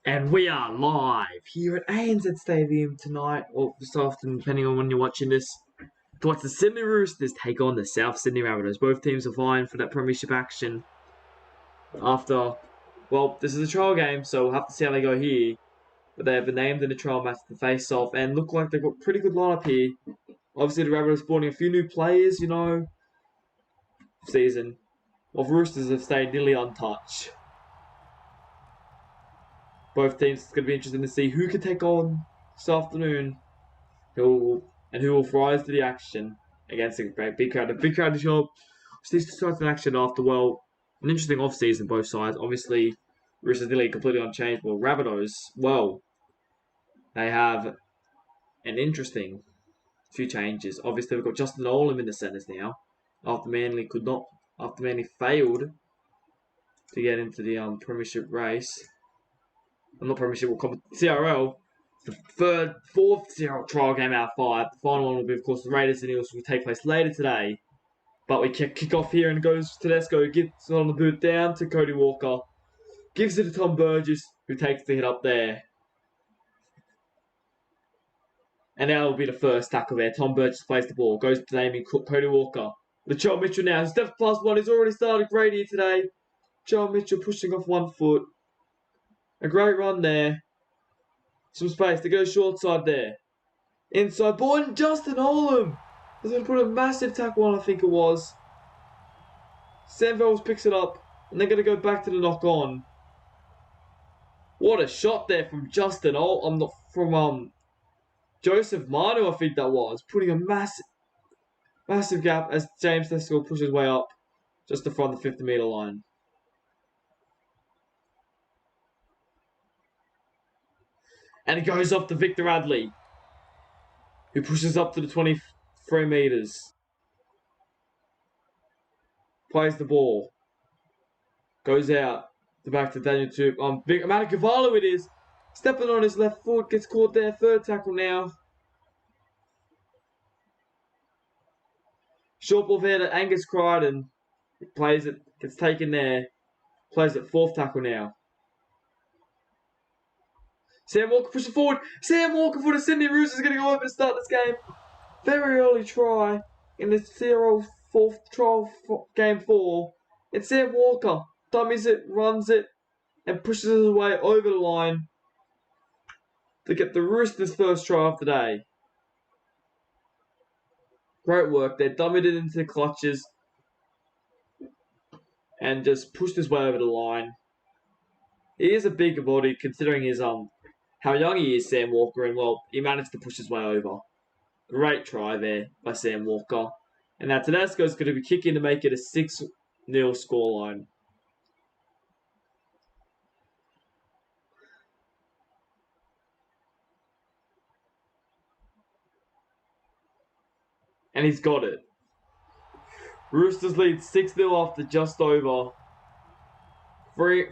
And we are live here at ANZ Stadium tonight, or this afternoon, depending on when you're watching this, to watch the Sydney Roosters take on the South Sydney Rabbitohs. Both teams are vying for that premiership action after, well, this is a trial game, so we'll have to see how they go here. But they have been named in the trial match to face off and look like they've got a pretty good lineup here. Obviously, the Rabbitohs spawning a few new players, season. While the Roosters have stayed nearly untouched. Both teams, it's going to be interesting to see who can take on this afternoon, who will rise to the action against a big crowd. A big crowd is your these two sides in action after, well, an interesting off-season, both sides. Obviously, Roosters nearly completely unchanged. Well, Rabbitohs, well, they have an interesting few changes. Obviously, we've got Justin Olam in the centres now. After Manly failed to get into the premiership race. I'm not premiership, CRL. The fourth CRL trial game out of 5. The final one will be, of course, the Raiders and Eels, which will take place later today. But we kick off here and goes Tedesco, gets on the boot down to Cody Walker. Gives it to Tom Burgess, who takes the hit up there. And now will be the first tackle there. Tom Burgess plays the ball, goes to Damien Cook, Cody Walker. Latrell Mitchell now, his depth +1, he's already started great here today. Joel Mitchell pushing off 1 foot. A great run there. Some space to go short side there. Inside ball, and Justin Olam has been put a massive tackle on, I think it was. Sam Vells picks it up, and they're going to go back to the knock on. What a shot there from Justin Olam, from Joseph Manu, I think that was, putting a massive gap as James Tedesco pushes his way up just to front the 50-metre line. And it goes off to Victor Radley, who pushes up to the 23 metres. Plays the ball. Goes out. Back to Daniel Tup. Manukavalo it is. Stepping on his left foot. Gets caught there. Third tackle now. Short ball there to Angus Crichton. Plays it. Gets taken there. Plays it. Fourth tackle now. Sam Walker pushing forward. Sam Walker for the Sydney Roosters is going to go over to start this game. Very early try in the CRL game 4. It's Sam Walker. Dummies it, runs it, and pushes his way over the line to get the Roosters' first try of the day. Great work there. Dummied it into the clutches and just pushed his way over the line. He is a bigger body considering his how young he is, Sam Walker, and well, he managed to push his way over. Great try there by Sam Walker. And now Tedesco's going to be kicking to make it a 6-0 scoreline. And he's got it. Roosters lead 6-0 after just over 3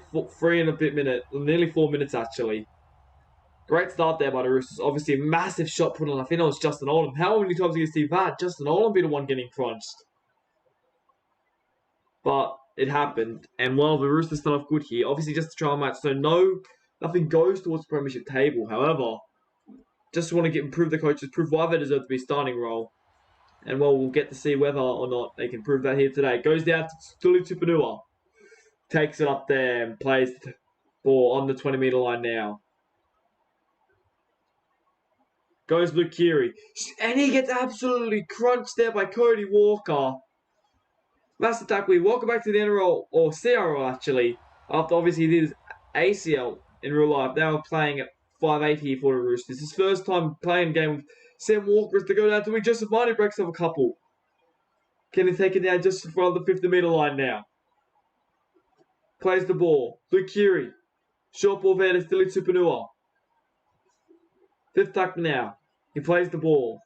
and a bit minutes, nearly 4 minutes actually. Great start there by the Roosters. Obviously, a massive shot put on. I think it was Justin Olam. How many times are you going to see that? Justin Olam be the one getting crunched. But it happened. And while the Roosters start off good here, obviously just a trial match, so nothing goes towards the premiership table. However, just want to improve the coaches, prove why they deserve to be starting role. And well, we'll get to see whether or not they can prove that here today. Goes down to Tuli Tupanua. Takes it up there and plays the ball on the 20-metre line now. Goes Luke Keary. And he gets absolutely crunched there by Cody Walker. Massive tackle. Welcome back to the NRL, or CRL actually. After obviously he did his ACL in real life. Now playing at 5'8" here for the Roosters. His first time playing a game with Sam Walker is to go down to win. Joseph Marnie breaks up a couple. Can he take it down just in front of the 50-metre line now? Plays the ball. Luke Keary. Short ball there to Stili Tupanua. Fifth tackle now. He plays the ball.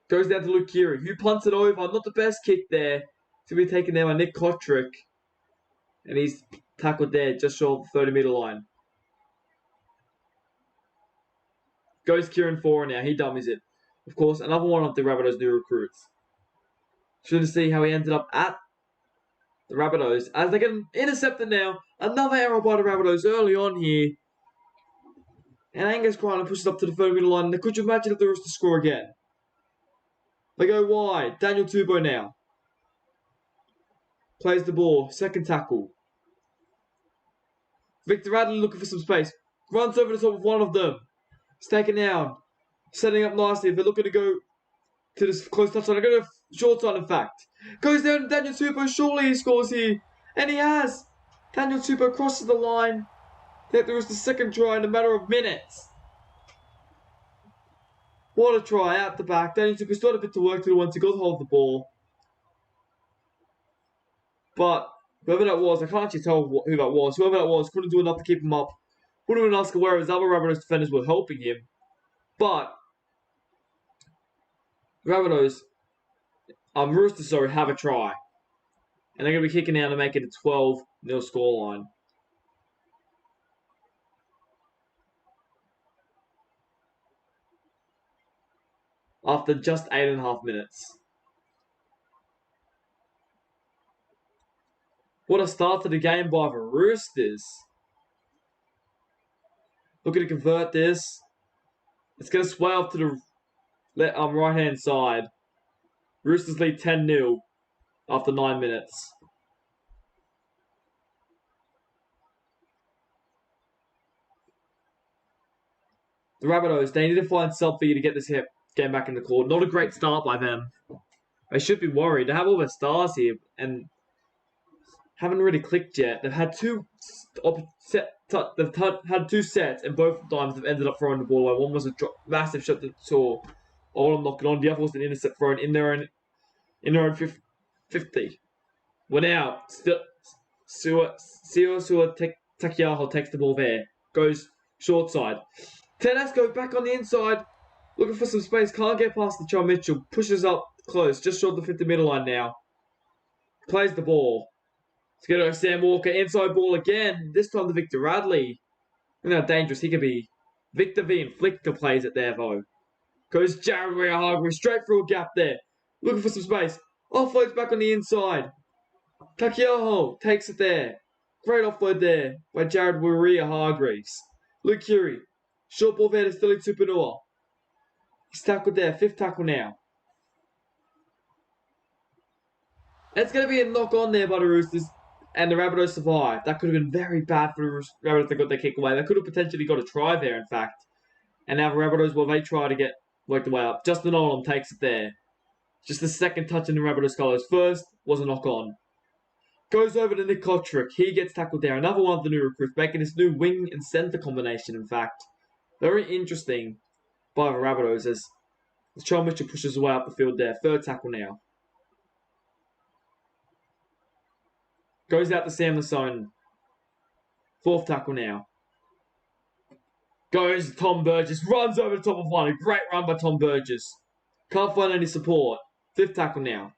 Goes down to Luke Keary, who punts it over. Not the best kick there. To be taken there by Nick Kotrick. And he's tackled there just short of the 30-metre line. Goes Kieran Foran now. He dummies it. Of course, another one of the Rabbitohs' new recruits. Should have see how he ended up at the Rabbitohs, as they get intercepted now. Another error by the Rabbitohs early on here. And Angus Crichton pushes up to the 30-metre line. Now, could you imagine if the Roosters score again? They go wide. Daniel Tupou now. Plays the ball. Second tackle. Victor Radley looking for some space. Runs over the top of one of them. It's taken down. Setting up nicely. They're looking to go to this close touchline. They're going to short side, in fact. Goes down to Daniel Tupou. Surely he scores here. And he has. Daniel Tupou crosses the line. There was the second try in a matter of minutes. What a try out the back. Daniel Tupou still had a bit to work to do once he got hold of the ball. But whoever that was, I can't actually tell who that was. Whoever that was couldn't do enough to keep him up. Would have been asking where his other Rabbitohs defenders were helping him. But Rabbitohs, Roosters, have a try. And they're going to be kicking out to make it a 12-0 scoreline. After just 8.5 minutes. What a start to the game by the Roosters. Looking to convert this. It's going to sway off to the right-hand side. Roosters lead 10-0 after 9 minutes. The Rabbitohs, they need to find something to get this game back in the court. Not a great start by them. They should be worried. They have all their stars here and haven't really clicked yet. They've had two sets, and both times they've ended up throwing the ball away. One was a massive shot that saw all of them knock it on. The other was an intercept thrown in their own 50. Well, now Takiaho takes the ball there, goes short side. Tedesco back on the inside, looking for some space. Can't get past the John Mitchell. Pushes up close, just short the 50-metre line now. Plays the ball. Let's get over Sam Walker. Inside ball again. This time to Victor Radley. Look how dangerous he could be. Victor V and Flicker plays it there, though. Goes Jared Hargreaves straight through a gap there. Looking for some space. Offloads back on the inside. Takiaho takes it there. Great offload there by Jared Hargreaves. Luke Keary. Short ball there to Philly Tupanua. He's tackled there. 5th tackle now. It's going to be a knock on there by the Roosters. And the Rabbitohs survive. That could have been very bad for the Rabbitohs if they got their kick away. They could have potentially got a try there, in fact. And now the Rabbitohs, well, they try to get worked the way up. Justin Olam takes it there. Just the second touch in the Rabbitohs colours. First was a knock on. Goes over to Nick Kotrick. He gets tackled there. Another one of the new recruits, making this new wing and centre combination, in fact. Very interesting by the Rabbitohs as Charles Mitchell pushes away up the field there. 3rd tackle now. Goes out to Sam Lasone. 4th tackle now. Goes Tom Burgess. Runs over the top of one. A great run by Tom Burgess. Can't find any support. 5th tackle now.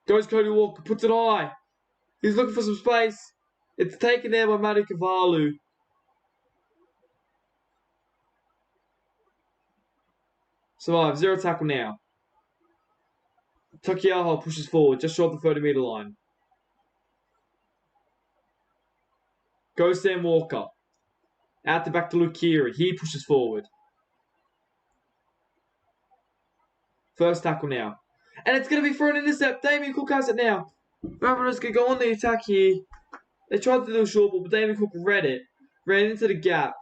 Goes Cody Walker. Puts it high. He's looking for some space. It's taken there by Matty Kavalu. Survive. 0 tackle now. Takiaho pushes forward, just short the 30-metre line. Goes Sam Walker. Out the back to Luke Keary. He pushes forward. 1st tackle now. And it's going to be for an intercept. Damien Cook has it now. Rabbitohs can go on the attack here. They tried to do a short ball, but Damien Cook read it. Ran into the gap.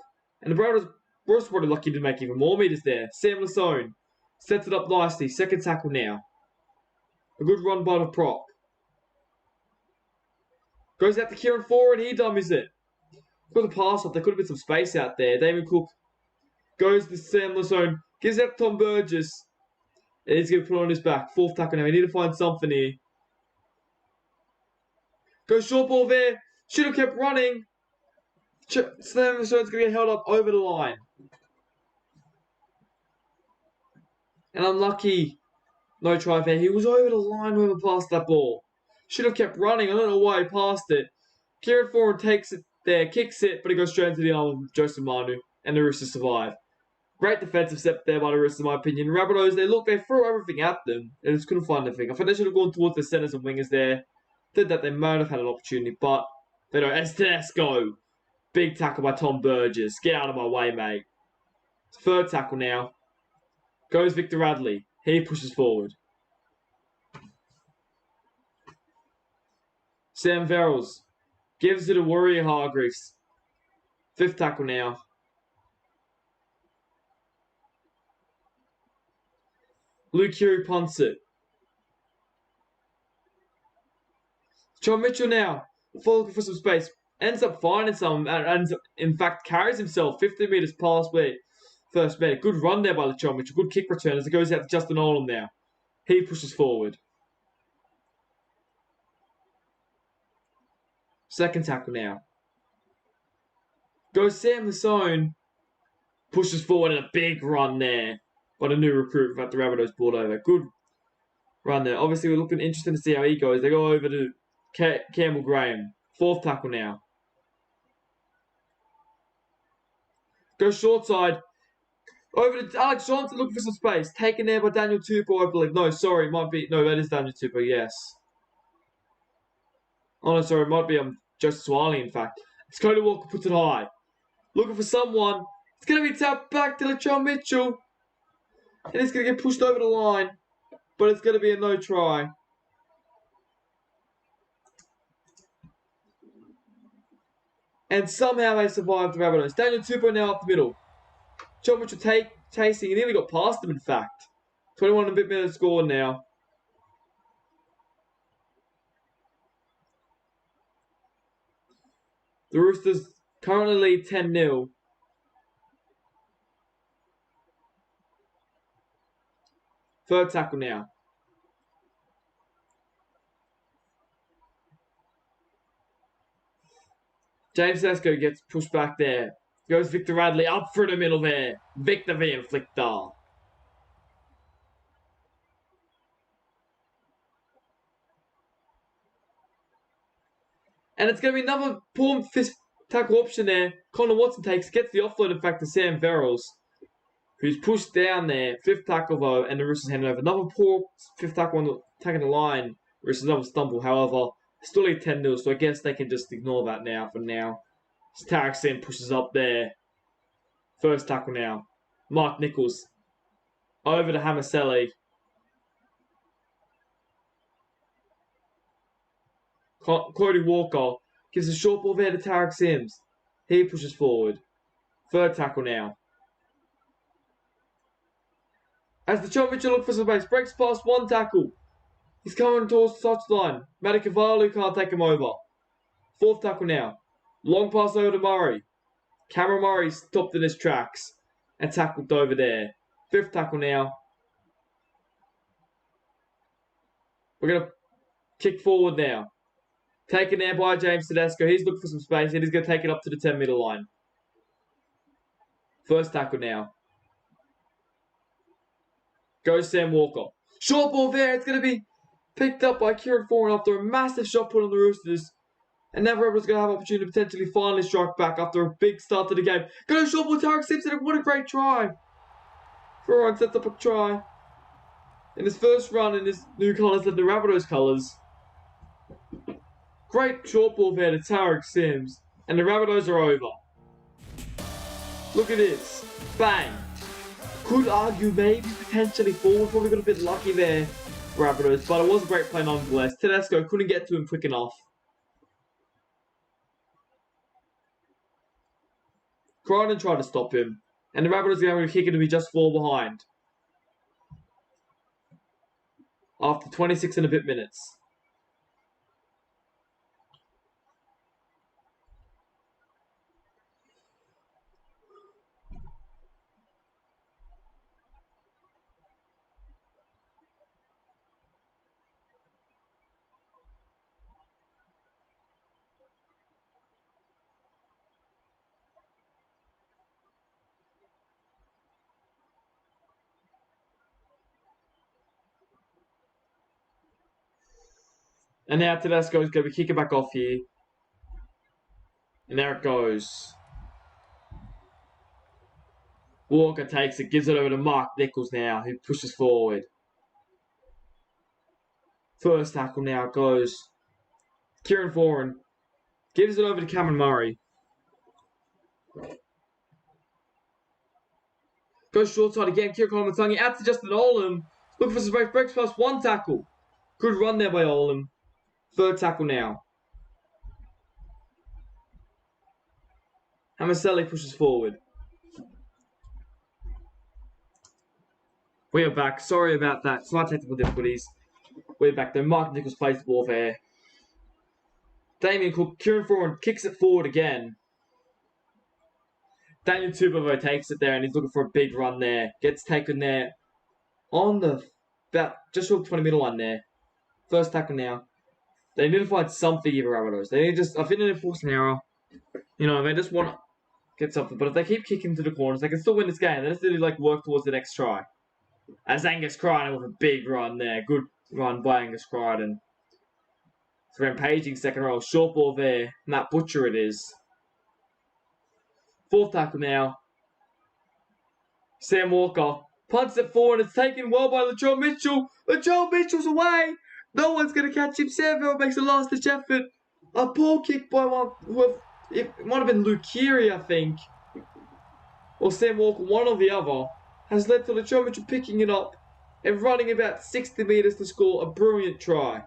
And the Rabbitohs were probably lucky to make even more meters there. Sam Lasone sets it up nicely. 2nd tackle now. A good run by the prop. Goes out to Kieran forward. He dummies it. Got the pass off. There could have been some space out there. Damien Cook goes to Sam Lasone. Gives out to Tom Burgess. And he's going to put it on his back. 4th tackle now. We need to find something here. Goes short ball there. Should have kept running. Sam Lasone's going to get held up over the line. And unlucky. No try there. He was over the line when he passed that ball. Should have kept running. I don't know why he passed it. Kieran forward takes it there, kicks it, but it goes straight into the arm of Joseph Manu, and the Roosters survive. Great defensive step there by the Roosters, in my opinion. Rabbitohs, they threw everything at them and just couldn't find anything. I think they should have gone towards the centres and wingers there. Did that, they might have had an opportunity, but they don't. Tedesco. Big tackle by Tom Burgess. Get out of my way, mate. Third tackle now. Goes Victor Radley. He pushes forward. Sam Verrills gives it a Warrior Hargreaves. Fifth tackle now. Luke Hugh punts it. John Mitchell now, looking for some space. Ends up finding some, and in fact carries himself 50 metres past where first made. Good run there by John Mitchell. Good kick return as it goes out to Justin Olam now. He pushes forward. Second tackle now. Goes Sam Lasone. Pushes forward and a big run there. But a new recruit that the Rabbitohs brought over. Good run there. Obviously, we're looking interested to see how he goes. They go over to Campbell Graham. Fourth tackle now. Goes short side. Over to Alex Johnson looking for some space. Taken there by Daniel Tupou, I believe. No, sorry. Might be. No, that is Daniel Tupou, yes. Oh, no, sorry. It might be Joseph Swiley, in fact. It's Cody Walker puts it high. Looking for someone. It's going to be tapped back to Latrell Mitchell. And it's going to get pushed over the line. But it's going to be a no try. And somehow they survived the Rabbitohs. Daniel Tupou now up the middle. John Mitchell chasing. He nearly got past him, in fact. 21 and a bit minutes score now. The Roosters currently lead 10-0. Third tackle now. James Tedesco gets pushed back there. Goes Victor Radley up through the middle there. Victor V Inflictor. And it's going to be another poor fifth tackle option there. Connor Watson gets the offload, in fact, to Sam Verrills, who's pushed down there. Fifth tackle, though, and the Roosters handed over. Another poor fifth tackle on attacking the line. Roosters another stumble, however. Still lead 10-0, so I guess they can just ignore that now for now. Tarek Sim pushes up there. First tackle now. Mark Nichols. Over to Hamaselli. Cody Walker gives a short ball there to Tarek Sims. He pushes forward. Third tackle now. As the John Mitchell looks for some space, breaks past one tackle. He's coming towards the touchline. Matakavalu can't take him over. Fourth tackle now. Long pass over to Murray. Cameron Murray stopped in his tracks and tackled over there. Fifth tackle now. We're going to kick forward now. Taken there by James Tedesco. He's looking for some space and he's going to take it up to the 10-metre line. First tackle now. Goes Sam Walker. Short ball there. It's going to be picked up by Kieran Foran after a massive shot put on the Roosters. And now Rebels going to have an opportunity to potentially finally strike back after a big start to the game. Goes short ball, Tarek Simpson. What a great try. Foran sets up a try. In his first run in his new colours and the Rabbitohs colours. Great short ball there to Tarek Sims. And the Rabbitohs are over. Look at this. Bang. Could argue maybe potentially forward. Probably got a bit lucky there, Rabbitohs. But it was a great play nonetheless. Tedesco couldn't get to him quick enough. Crichton tried to stop him. And the Rabbitohs are able to kick it to be just 4 behind. After 26 and a bit minutes. And now Tedesco is going to be kicking back off here. And there it goes. Walker takes it, gives it over to Mark Nichols now, who pushes forward. First tackle now goes Kieran Foran. Gives it over to Cameron Murray. Goes short side again. Kieran Koloamatangi out to Justin Olam. Looking for some breaks past one tackle. Good run there by Olam. Third tackle now. Hamaselli pushes forward. We are back. Sorry about that. Slight technical difficulties. We're back there. Mark Nichols plays the ball there. Damien Cook, Kieran Foran kicks it forward again. Daniel Tubovo takes it there and he's looking for a big run there. Gets taken there on the about just short 20 metre line there. First tackle now. They need to find something here for Rabbitohs. They need I think they need to force an error. They just want to get something. But if they keep kicking to the corners, they can still win this game. They just need to work towards the next try. As Angus Crichton with a big run there. Good run by Angus Crichton. It's rampaging second row. Short ball there. Matt Butcher it is. Fourth tackle now. Sam Walker punts it forward. It's taken well by Latrell Mitchell. Latrell Mitchell's away. No one's going to catch him. Sam Farrell makes a last-ditch effort. A poor kick by one. It might have been Luke Keary, I think. Or Sam Walker, one or the other. Has led to Latrell Mitchell picking it up and running about 60 metres to score a brilliant try.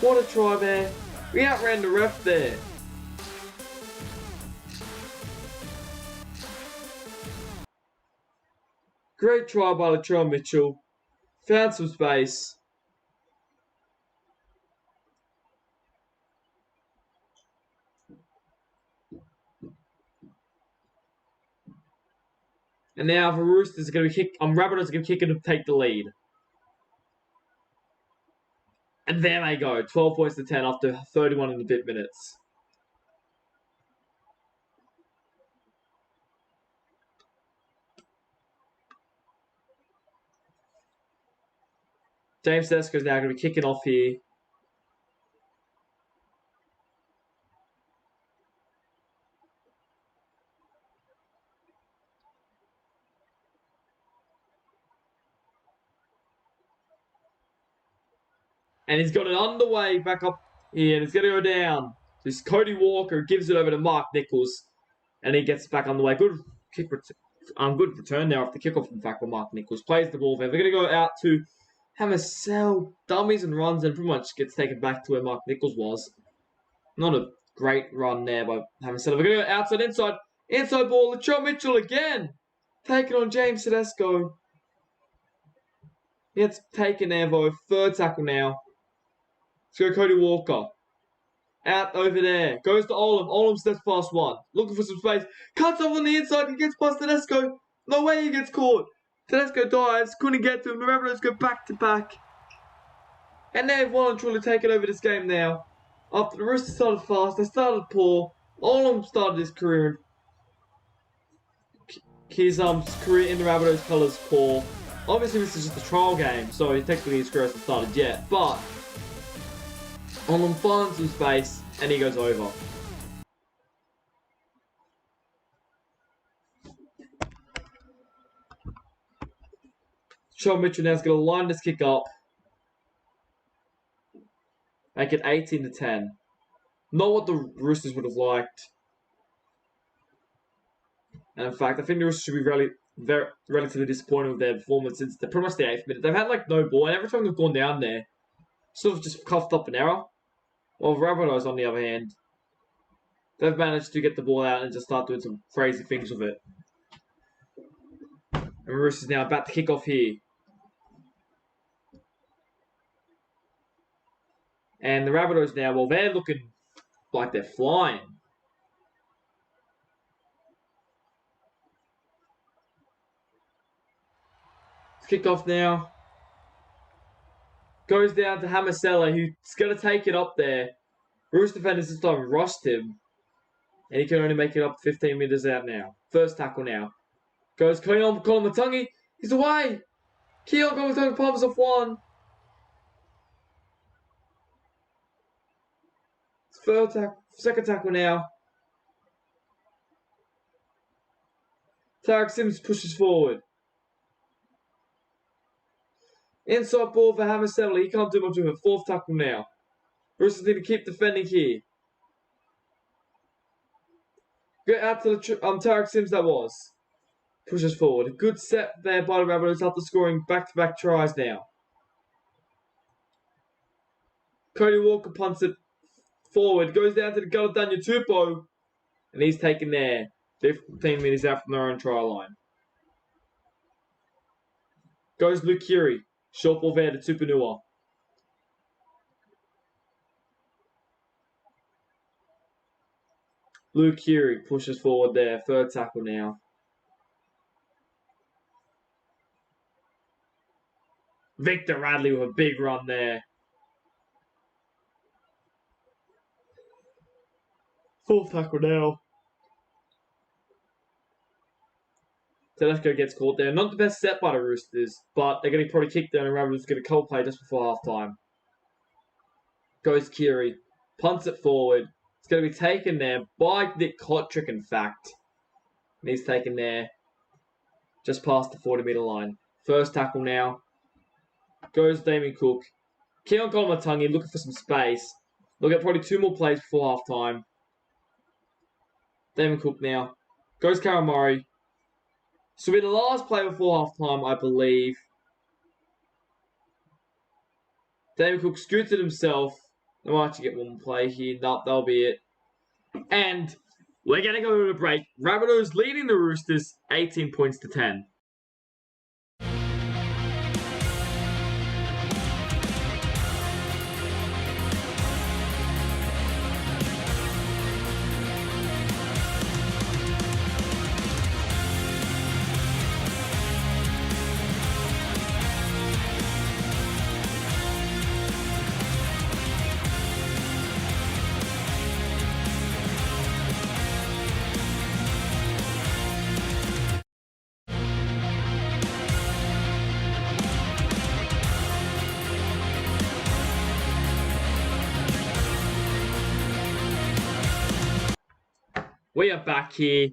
What a try there. We outran the ref there. Great try by Latrell Mitchell. Found some space. And now the Roosters are going to be Rabbitohs are going to kick it to take the lead. And there they go. 12 points to 10 after 31 and a bit minutes. James Tedesco's now going to be kicking off here. And he's got it underway back up here. And it's going to go down. This Cody Walker gives it over to Mark Nichols. And he gets back on the way. Good kick good return there off the kickoff, in fact, by Mark Nichols. Plays the ball there. They're going to go out to Hamaselli, dummies and runs, and pretty much gets taken back to where Mark Nichols was. Not a great run there by Hamaselli. We're going to go outside, inside. Inside ball. Latrell Mitchell again. Taking on James Tedesco. Gets taken there, though. Third tackle now. Let's go Cody Walker. Out over there. Goes to Olam. Olam steps past one. Looking for some space. Cuts off on the inside. He gets past Tedesco. No way he gets caught. Tedesco dives. Couldn't get to him. The Rabbitohs go back to back. And they've voluntarily taken over this game now. After the Roosters started fast, they started poor. Olam started his career. His career in the Rabbitohs colours poor. Obviously, this is just a trial game, so technically his career hasn't started yet. But Olam finds some space, and he goes over. Sean Mitchell now is going to line this kick up. Make it 18 to 10. Not what the Roosters would have liked. And in fact, I think the Roosters should be relatively disappointed with their performance since pretty much the 8th minute. They've had no ball, and every time they've gone down there, sort of just coughed up an error. While Rabbitohs, on the other hand, they've managed to get the ball out and just start doing some crazy things with it. And Roosters now about to kick off here. And the Rabbitohs now, well, they're looking like they're flying. Let's kick off now. Goes down to Hamaselli, who's going to take it up there. Rooster defenders this time rushed him. And he can only make it up 15 metres out now. First tackle now. Goes Keon Koloamatangi. He's away. Keon Koloamatangi palms off one. Second tackle now. Tarek Sims pushes forward. Inside ball for Hammer Settle. He can't do much with it. Fourth tackle now. Roosters need to keep defending here. Get out to the Tarek Sims that was. Pushes forward. A good set there by the Rabbitohs after scoring back-to-back tries now. Cody Walker punts it forward. Goes down to the Galadania Tupo. And he's taken there. 15 minutes out from their own try line. Goes Luke Curie. Short ball there to Tupanua. Luke Curie pushes forward there. Third tackle now. Victor Radley with a big run there. Fourth tackle now. Tedesco gets caught there. Not the best set by the Roosters, but they're going to probably kick down and Rabbitohs get a cold play just before half time. Goes Curie. Punts it forward. It's going to be taken there by Nick Kotrick, in fact. And he's taken there just past the 40-metre line. First tackle now. Goes Damien Cook. Keon Kolomatangi looking for some space. They'll get probably 2 more plays before half time. Damien Cook now. Goes Karen Murray. So be the last play before half time, I believe. Damien Cook scoots it himself. They might actually get 1 more play here. Nope, that'll be it. And we're going to go to a break. Rabbitohs leading the Roosters 18 points to 10. We are back here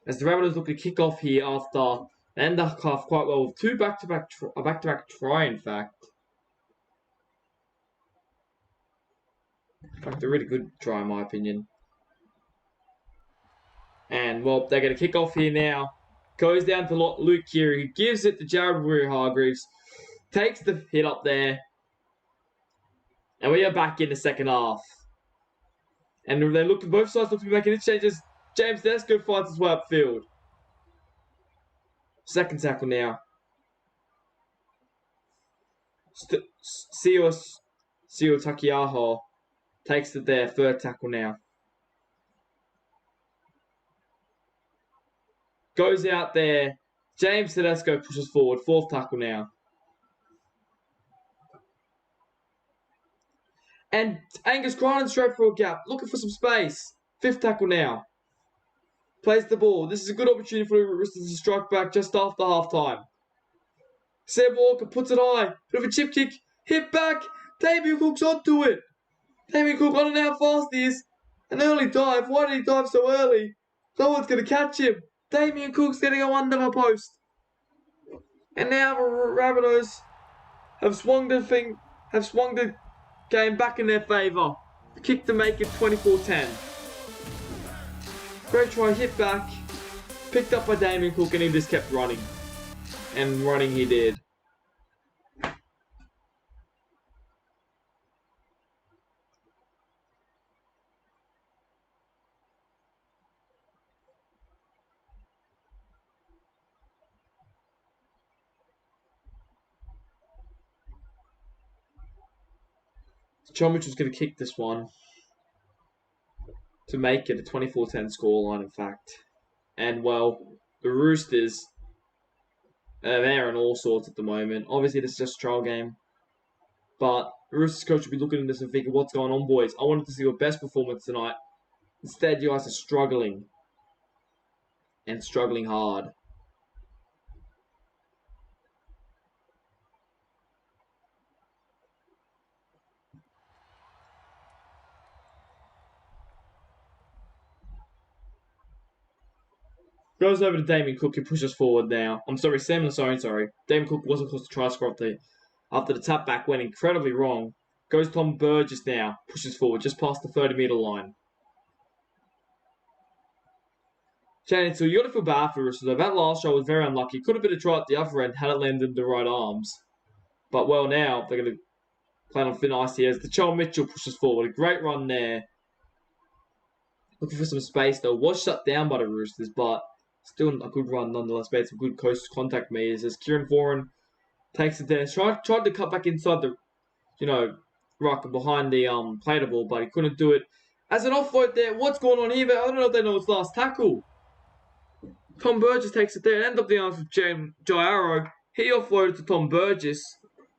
as the Rabbitohs look to kick off here after they end the half quite well with 2 back-to-back try, in fact. In fact, a really good try, in my opinion. And, well, they're going to kick off here now. Goes down to Luke Keary, who gives it to Jared Warrior-Hargreaves. Takes the hit up there. And we are back in the second half. And both sides look to be making exchanges. James Tedesco finds his way upfield. Second tackle now. Sio Takiaho takes it there. Third tackle now. Goes out there. James Tedesco pushes forward. Fourth tackle now. And Angus Crichton straight for a gap. Looking for some space. Fifth tackle now. Plays the ball. This is a good opportunity for the Roosters to strike back just after half time. Seb Walker puts it high. Bit of a chip kick. Hit back. Damien Cook's onto it. Damien Cook, I don't know how fast he is. An early dive. Why did he dive so early? No one's going to catch him. Damien Cook's going to go under the post. And now the Rabbitohs have swung the game back in their favour. The kick to make it 24-10. Great try, hit back. Picked up by Damien Cook and he just kept running. And running he did. John Mitchell's going to kick this one to make it a 24-10 scoreline, in fact. And, well, the Roosters, they're in all sorts at the moment. Obviously, this is just a trial game. But the Roosters coach will be looking at this and thinking, what's going on, boys? I wanted to see your best performance tonight. Instead, you guys are struggling. And struggling hard. Goes over to Damien Cook, who pushes forward now. I'm sorry, Sam Lasone, sorry. Damien Cook wasn't close to try score after the tap back went incredibly wrong. Goes Tom Burgess now, pushes forward, just past the 30-metre line. Shannon, so you got to feel bad for Roosters though. That last shot was very unlucky. Could have been a try at the other end had it landed in the right arms. But well, now they're going to plan on thin ice here as the Joel Mitchell pushes forward. A great run there. Looking for some space though. Was shut down by the Roosters, but still a good run nonetheless. Made some good close contact meters as Kieran Foran takes it there. Tried to cut back inside the, ruck behind the plate ball, but he couldn't do it. As an offload there, what's going on here? I don't know if they know it's last tackle. Tom Burgess takes it there and ends up the arms with Jairo. He offloaded to Tom Burgess.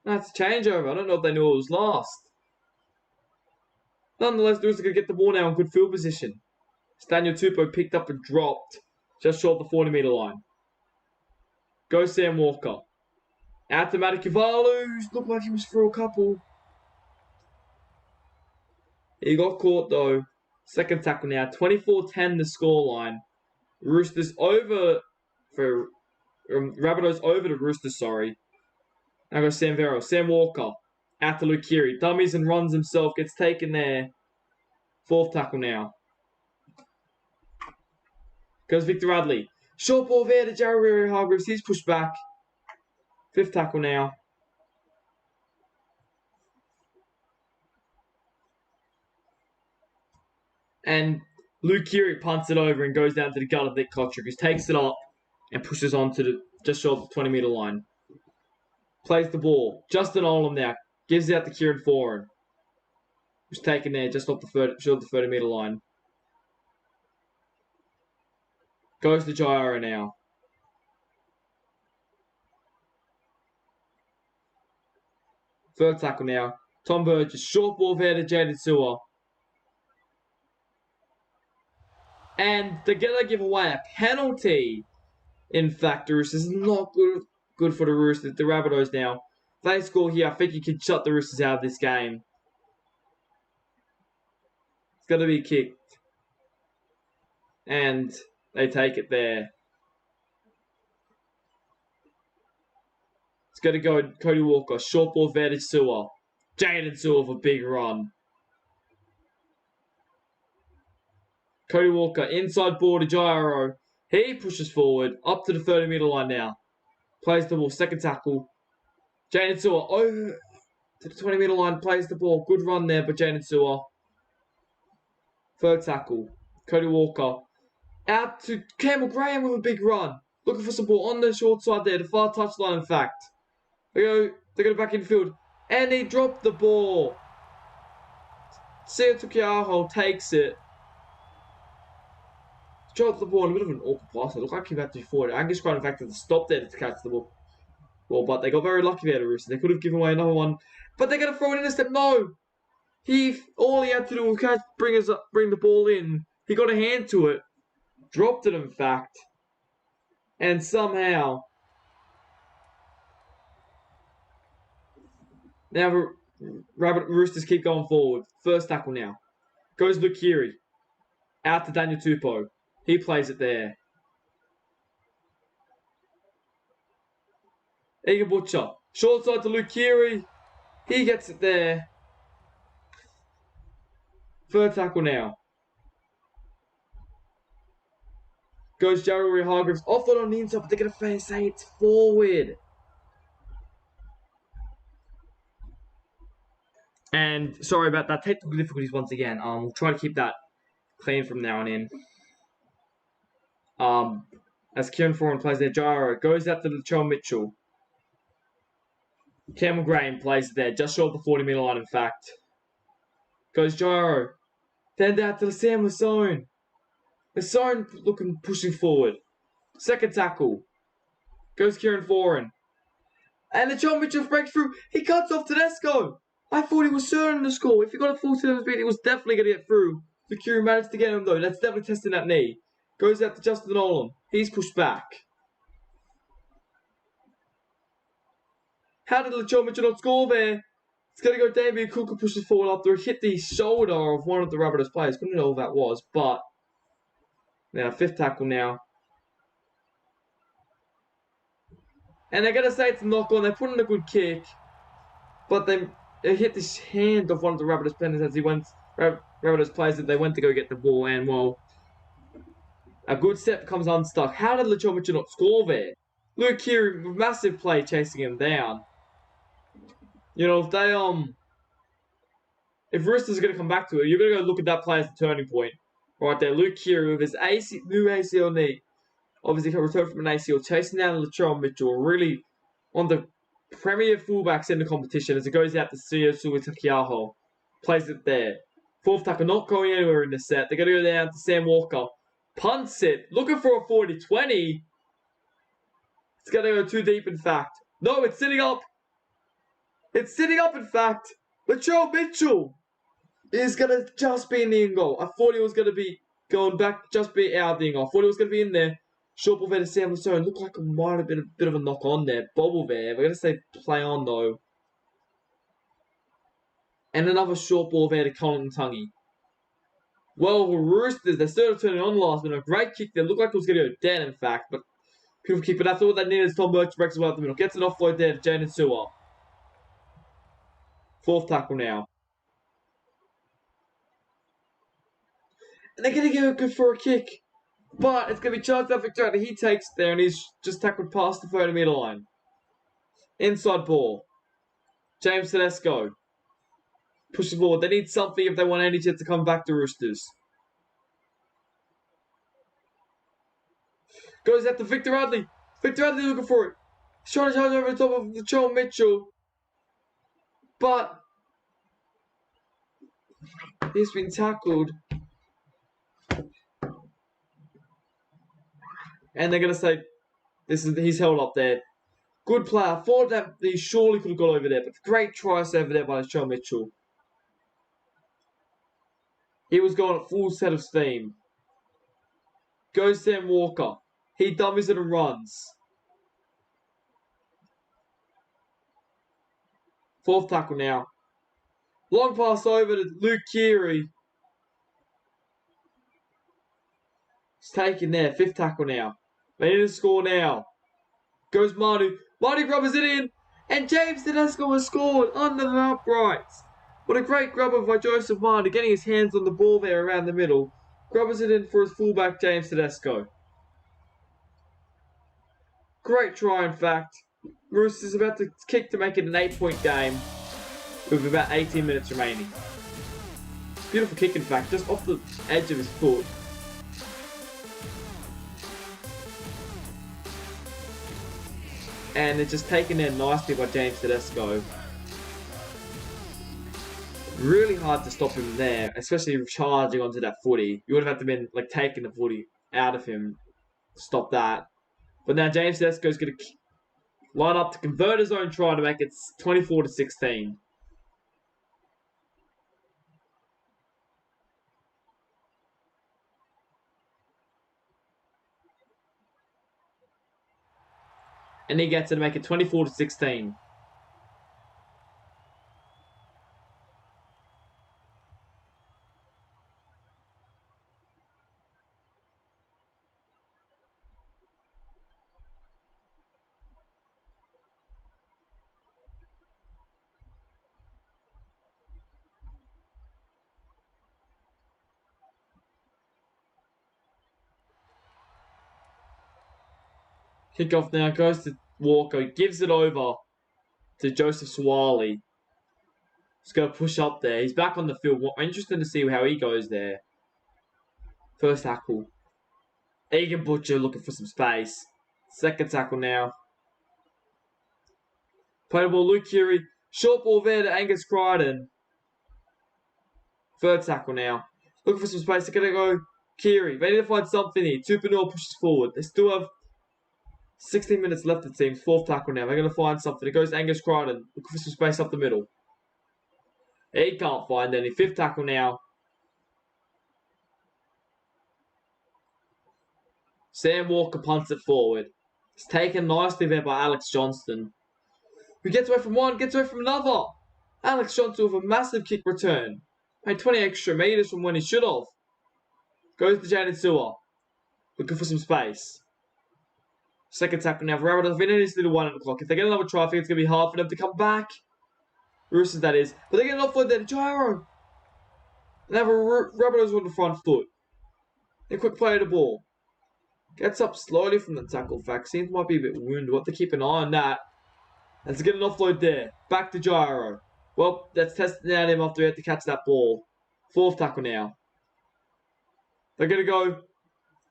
That's a changeover. I don't know if they knew it was last. Nonetheless, the Roosters are going to get the ball now in good field position. Daniel Tupou picked up and dropped just short of the 40-metre line. Goes Sam Walker. Out to Matikavalus. Looked like he was through a couple. He got caught though. Second tackle now. 24-10 the scoreline. Roosters over for Rabbitohs over the Roosters, sorry. Now goes Sam Vero. Sam Walker. Out to Luke Keary. Dummies and runs himself. Gets taken there. Fourth tackle now. Goes Victor Radley. Short ball there to Jared Hargreaves. He's pushed back. Fifth tackle now. And Luke Keary punts it over and goes down to the gut of Nick Kotrick, who takes it up and pushes on to the just short of the 20-metre line. Plays the ball. Justin Olam now. Gives it out to Kieran Foran, who's taken there just off the 30-metre line. Goes to Jairo now. Third tackle now. Tom Burgess. Short ball there to Jaden Sewer. And they're going to give away a penalty. In fact, the Roosters is not good for the Roosters. The Rabbitohs now. If they score here, I think you can shut the Roosters out of this game. It's going to be kicked. And they take it there. It's going to go Cody Walker. Short ball there to Sewer. Jaden Sewer with a big run. Cody Walker, inside ball to Jairo. He pushes forward, up to the 30-metre line now. Plays the ball, second tackle. Jaden Sewer over to the 20-metre line, plays the ball. Good run there by Jaden Sewer. Third tackle. Cody Walker. Out to Campbell Graham with a big run. Looking for some ball on the short side there, the far touchline in fact. They go back in field. And he dropped the ball. Sia Tukiaho takes it. Dropped the ball in a bit of an awkward pass. It looked like he had to be forward. Angus Crichton, in fact, had to stop there to catch the ball. Well, but they got very lucky there, the Roosters. They could have given away another one. But they're going to throw it in instead. No! All he had to do was bring the ball in. He got a hand to it. Dropped it, in fact. And somehow... Now the Roosters keep going forward. First tackle now. Goes Luke Keary. Out to Daniel Tupou. He plays it there. Egan Butcher. Short side to Luke Keary. He gets it there. Third tackle now. Goes Jared Hargreaves. Off it on the inside, but they're going to say it's forward. And sorry about that. Technical difficulties once again. We'll try to keep that clean from now on in. As Kieran Foran plays there, Jairo goes out to the Joel Mitchell. Campbell Graham plays there, just short of the 40-metre line, in fact. Goes Jairo. Then out to the Sam Lasone. Lasone looking, pushing forward. Second tackle. Goes Kieran Foran. And the Joel Mitchell breaks through. He cuts off Tedesco. I thought he was certain to score. If he got a full 7 speed, he was definitely going to get through. The Curie managed to get him though. That's definitely testing that knee. Goes out to Justin Olam. He's pushed back. How did Latrell Mitchell not score there? It's going to go Damien Cook who pushes forward after he hit the shoulder of one of the Rabbitohs players. Couldn't know who that was, but... Now, fifth tackle now. And they're going to say it's a knock on. They put in a good kick. But they hit this hand of one of the Rabbitohs players as he went. Rabbitohs players that they went to go get the ball. And, well, a good step comes unstuck. How did Latrell Mitchell not score there? Luke Keary, massive play chasing him down. You know, if Roosters are going to come back to it, you're going to go look at that play as the turning point. Right there, Luke Keary with his new ACL knee. Obviously, he returned from an ACL, chasing down Latrell Mitchell. Really on the premier fullbacks in the competition as it goes out to Sia Suatakiaho. Plays it there. Fourth tackle, not going anywhere in the set. They're going to go down to Sam Walker. Punts it. Looking for a 40-20. It's going to go too deep, in fact. No, it's sitting up. It's sitting up, in fact. Latrell Mitchell is going to just be in the in goal. I thought he was going to be going back, just be out of the in goal. I thought he was going to be in there. Short ball there to Sam Lasone. Looked like it might have been a bit of a knock on there. Bobble there. We're going to say play on, though. And another short ball there to Colin Tungy. Well, the Roosters, they started turning on last minute. A great kick there. Looked like it was going to go dead, in fact. But people keep it. That's all they needed is Tom Birch breaks well up the middle. Gets an offload there to Jaden Sewer. Fourth tackle now. And they're going to go good for a kick. But it's going to be charged up Victoria. He takes there and he's just tackled past the 30-metre line. Inside ball. James Tedesco. Pushes forward. They need something if they want any chance to come back to Roosters. Goes out to Victor Radley. Victor Radley looking for it. He's trying to charge over the top of Latrell Mitchell. But he's been tackled. And they're going to say, he's held up there. Good player. Thought that he surely could have got over there. But great try over there by Latrell Mitchell. He was going at full set of steam. Goes Sam Walker. He dummies it and runs. Fourth tackle now. Long pass over to Luke Keary. He's taken there. Fifth tackle now. They need to score now. Goes Manu. Manu grubbers it in. And James Tedesco has scored under the uprights. What a great grubber by Joseph Manu, getting his hands on the ball there around the middle. Grubbers it in for his fullback, James Tedesco. Great try, in fact. Roosters about to kick to make it an 8-point game with about 18 minutes remaining. Beautiful kick, in fact, just off the edge of his foot. And it's just taken there nicely by James Tedesco. Really hard to stop him there, especially charging onto that footy. You would have had to been like taking the footy out of him to stop that. But now James Tedesco is going to line up to convert his own try to make it 24-16. And he gets it to make it 24-16. Kickoff now goes to Walker. Gives it over to Joseph Swally. He's going to push up there. He's back on the field. Interesting to see how he goes there. First tackle. Egan Butcher looking for some space. Second tackle now. Play the ball, Luke Keary. Short ball there to Angus Crichton. Third tackle now. Looking for some space. They're going to go Keary. They need to find something here. Tupanua pushes forward. They still have 16 minutes left, it seems. Fourth tackle now. They're going to find something. It goes Angus Crichton. Looking for some space up the middle. He can't find any. Fifth tackle now. Sam Walker punts it forward. It's taken nicely there by Alex Johnston. Who gets away from one, gets away from another. Alex Johnston with a massive kick return. Made 20 extra meters from when he should have. Goes to Jaden Sewer. Looking for some space. Second tackle now for Rabbitohs. They're in this little 1 o'clock. If they get another try, I think it's going to be hard for them to come back. Roosters, that is. But they get an offload there to Gyro. And have a Rabbitohs on the front foot. A quick play of the ball. Gets up slowly from the tackle. Fact seems might be a bit wounded. We'll have to keep an eye on that. Let's get an offload there. Back to Gyro. Well, let's test it out him after we had to catch that ball. Fourth tackle now. They're going to go.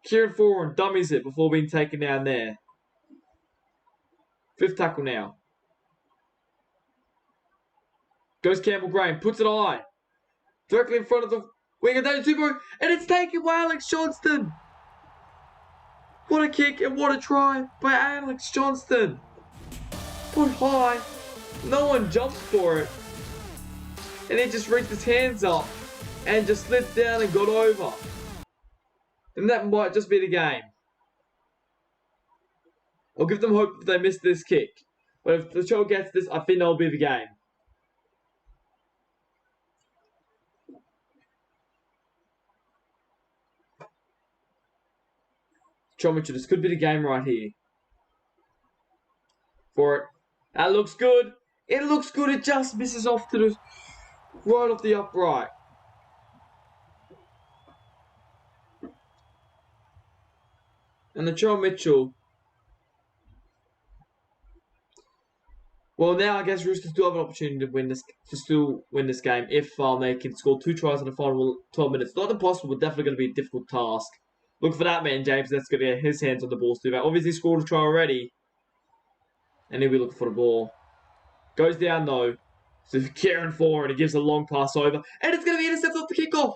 Kieran Foran dummies it before being taken down there. Fifth tackle now. Goes Campbell Graham. Puts it high. Directly in front of the wing of Daniel Tupou. And it's taken by Alex Johnston. What a kick and what a try by Alex Johnston. Put high. No one jumps for it. And he just reached his hands up and just slid down and got over. And that might just be the game. I'll give them hope that they missed this kick. But if the show gets this, I think that'll be the game. Mitchell, this could be the game right here. For it. That looks good. It looks good. It just misses off to the right off the upright. And the Joe Mitchell. Well, now I guess Roosters do have an opportunity to win this, to still win this game if they can score 2 tries in the final 12 minutes. Not impossible, but definitely going to be a difficult task. Look for that man, James. That's going to get his hands on the ball too. But obviously scored a try already. And he'll be looking for the ball. Goes down though. So Kieran Foran, he gives a long pass over. And it's going to be intercepted off the kickoff.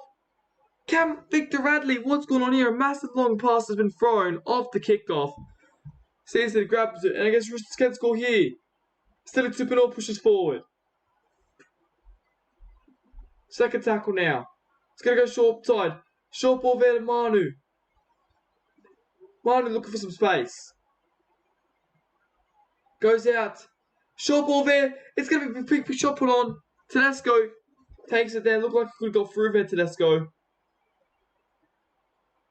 Victor Radley, what's going on here? A massive long pass has been thrown off the kickoff. Sees that he grabs it. And I guess Roosters can score here. Still a Tupou pushes forward. Second tackle now. It's going to go short side. Short ball there to Manu. Manu looking for some space. Goes out. Short ball there. It's going to be a big shot put on. Tedesco takes it there. Looked like he could go through there, Tedesco.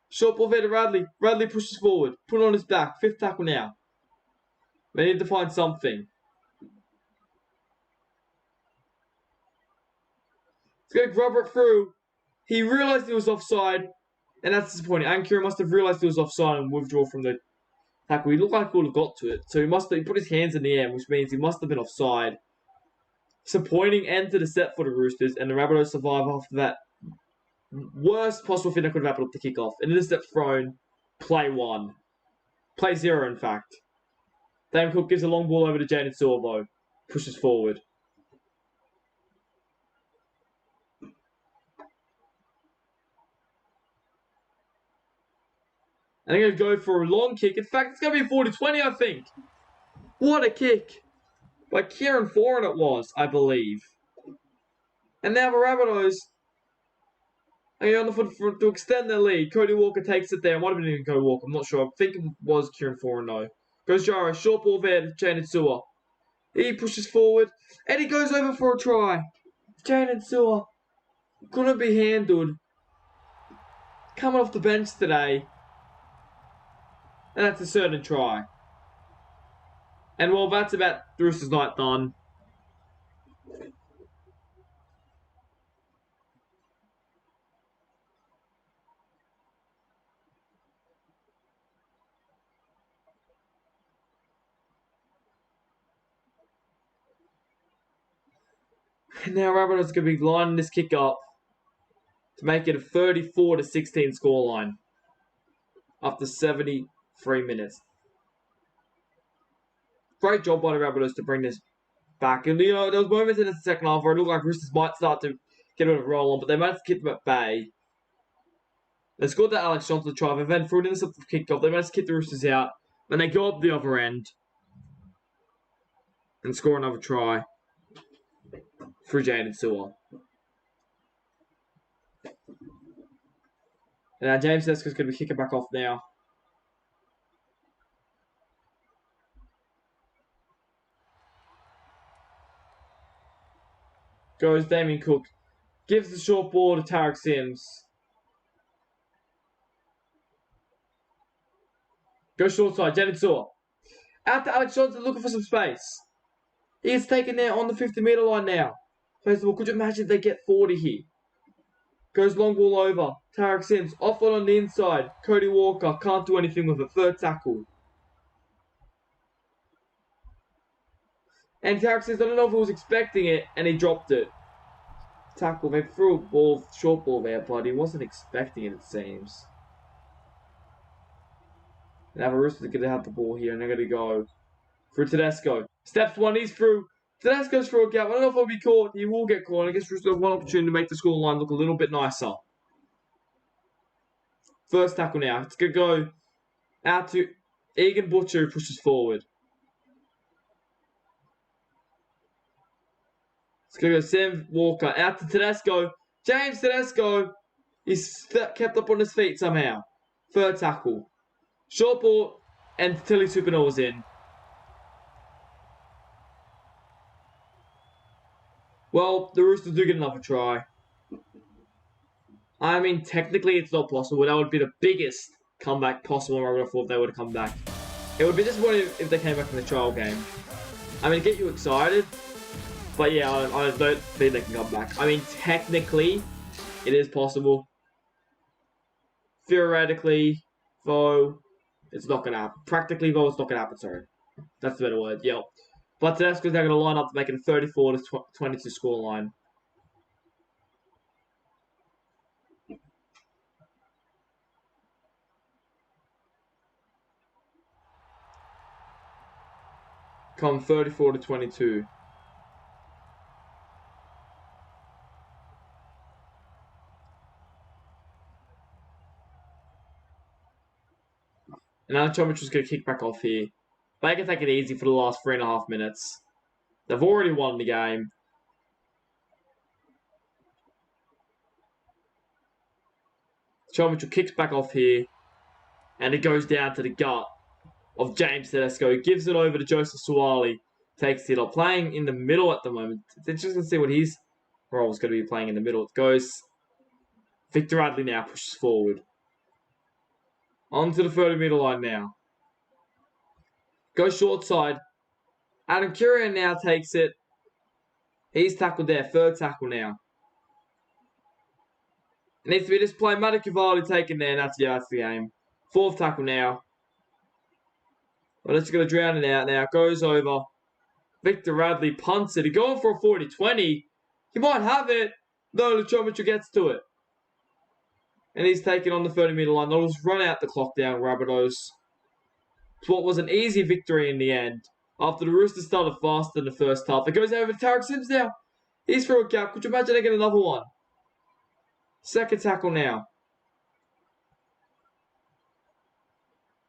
Short ball there to Radley. Radley pushes forward. Put it on his back. Fifth tackle now. They need to find something. He's going to grub it through. He realised he was offside. And that's disappointing. Ankura must have realised he was offside and withdraw from the tackle. He looked like he would have got to it. So he put his hands in the air, which means he must have been offside. Disappointing end to the set for the Roosters. And the Rabbitohs survive after that. Worst possible thing that could have happened off the kickoff. An intercept thrown. Play 1. Play 0, in fact. Dame Cook gives a long ball over to Jaden Silvo. Pushes forward. And they're going to go for a long kick. In fact, it's going to be 40-20, I think. What a kick. By Kieran Foran it was, I believe. And now the Rabbitohs are on the foot to extend their lead. Cody Walker takes it there. It might have been even Cody Walker. I'm not sure. I think it was Kieran Foran, though. Goes Gyro. Short ball there to Jaden Sewer. He pushes forward. And he goes over for a try. Jaden Sewer couldn't be handled. Coming off the bench today. And that's a certain try. And well, that's about the Roosters' night done. And now Rabbitohs are going to be lining this kick up to make it a 34-16 scoreline after 73 minutes. Great job by the Rabbitohs to bring this back. And, you know, there was moments in the second half where it looked like Roosters might start to get a bit of a roll on, but they managed to keep them at bay. They scored that Alex Johnson try, and then threw an intercept kickoff. They managed to keep the Roosters out. Then they go up the other end and score another try for Jaden Sewer. And now James Tedesco's going to be kicking back off now. Goes Damien Cook. Gives the short ball to Tarek Sims. Goes short side. Jaden Sewer. Out to Alex Johnson looking for some space. He is taken there on the 50-meter line now. First of all, could you imagine if they get 40 here? Goes long ball over. Tarek Sims offload on the inside. Cody Walker can't do anything with it. Third tackle. And Tarek Sims, I don't know if he was expecting it, and he dropped it. Tackle. They threw a ball, short ball there, but he wasn't expecting it seems. Now the Roosters are going to have the ball here, and they're going to go through Tedesco. Steps one, he's through. Tedesco's through a gap. I don't know if he'll be caught. He will get caught. I guess Roosters have one opportunity to make the score line look a little bit nicer. First tackle now. It's going to go out to Egan Butcher, who pushes forward. It's going to go Sam Walker out to Tedesco. James Tedesco. He's kept up on his feet somehow. Third tackle. Short ball, and Tilly Supernova in. Well, the Roosters do get another try. I mean, technically it's not possible. That would be the biggest comeback possible. I would have thought they would have come back. It would be disappointing if they came back in the trial game. I mean, get you excited. But yeah, I don't think they can come back. I mean, technically, it is possible. Theoretically, though, it's not going to happen. Practically, though, it's not going to happen. Sorry. That's the better word. Yep. But Tedesco's now going to line up to make it a 34-22 scoreline. Come 34-22. And now Chomich's going to kick back off here. They can take it easy for the last 3.5 minutes. They've already won the game. Chomich kicks back off here. And it goes down to the gut of James Tedesco. He gives it over to Joseph Suwali. Takes it up. Playing in the middle at the moment. It's interesting to see what his role is going to be playing in the middle. It goes. Victor Radley now pushes forward. Onto the 30-meter line now. Goes short side. Adam Curian now takes it. He's tackled there. Third tackle now. It needs to be this play. Matty Cavalli taken there, and that's the game. Fourth tackle now. Well, it's going to drown it out now. Goes over. Victor Radley punts it. He's going for a 40-20. He might have it. No, Luchomic gets to it. And he's taken on the 30-meter line. They'll just run out the clock down, Rabbitohs. It's what was an easy victory in the end. After the Roosters started faster in the first half. It goes over to Tarek Sims now. He's through a gap. Could you imagine they get another one? Second tackle now.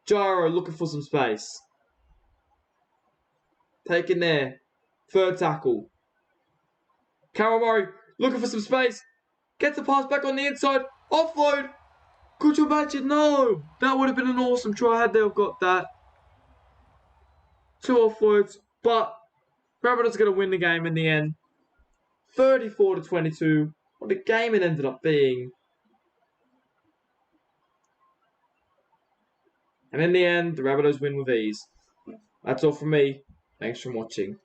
Gyro looking for some space. Taken there. Third tackle. Carol Murray looking for some space. Gets the pass back on the inside. Offload. Could you imagine? No. That would have been an awesome try had they have got that. 2 offloads. But Rabbitohs are going to win the game in the end. 34-22. What a game it ended up being. And in the end, the Rabbitohs win with ease. That's all from me. Thanks for watching.